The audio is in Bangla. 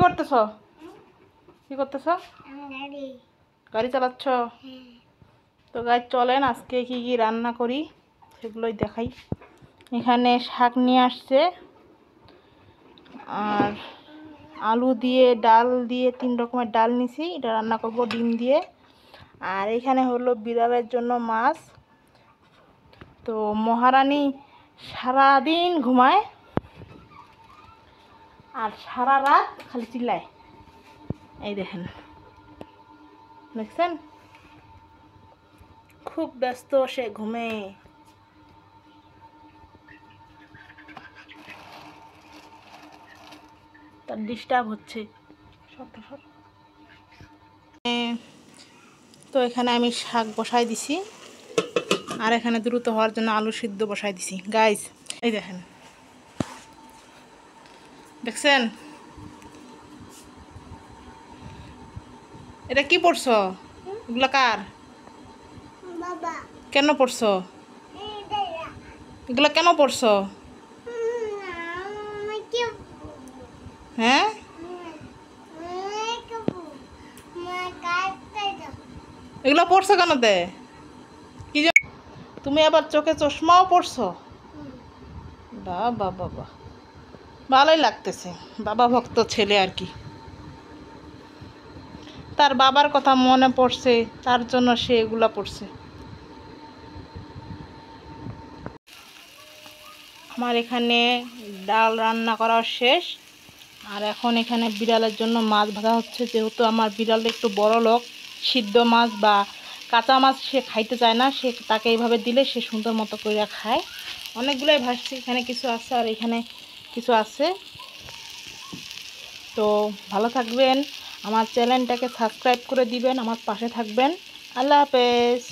করতেছ? কি করতেছ? গাড়ি চালাচ্ছ? তো গাইজ চলেন আজকে কি কি রান্না করি সেগুলোই দেখাই। এখানে শাক নিয়ে আসছে আর আলু দিয়ে ডাল দিয়ে 3 রকমের ডাল নিছি, এটা রান্না করব ডিম দিয়ে। আর এখানে হলো বিড়ালের জন্য মাছ। তো মহারানী সারাদিন ঘুমায় আর সারা রাত খালি চিল্লায়। এই দেখেন, দেখছেন খুব ব্যস্ত সে ঘুমে। তার ডিস্টার্ব হচ্ছে। তো এখানে আমি শাক বসাই দিছি আর এখানে দ্রুত হওয়ার জন্য আলু সিদ্ধ বসাই দিছি। গাইস এই দেখেন, দেখছেন এটা কি পড়ছো? এগুলো কার? কেন পড়ছো এগুলো? কেন পড়ছো? হ্যাঁ, এগুলো পড়ছো কেন? দে কি তুমি আবার চোখে চশমাও পড়ছো? বাবা বাবা, ভালোই লাগতেছে। বাবা ভক্ত ছেলে আর কি। তার বাবার কথা মনে পড়ছে, তার জন্য সে এগুলা পড়ছে। আমার এখানে ডাল রান্না করা শেষ আর এখন এখানে বিড়ালের জন্য মাছ ভাজা হচ্ছে। যেহেতু আমার বিড়াল একটু বড় লোক, সিদ্ধ মাছ বা কাঁচা মাছ সে খাইতে চায় না, সে তাকে এইভাবে দিলে সে সুন্দর মতো করে খায়। অনেকগুলোই ভাজছি, এখানে কিছু আছে আর এখানে কিছু আছে। তো ভালো থাকবেন, আমার চ্যানেলটাকে সাবস্ক্রাইব করে দিবেন, আমার পাশে থাকবেন। আল্লাহ হাফেজ।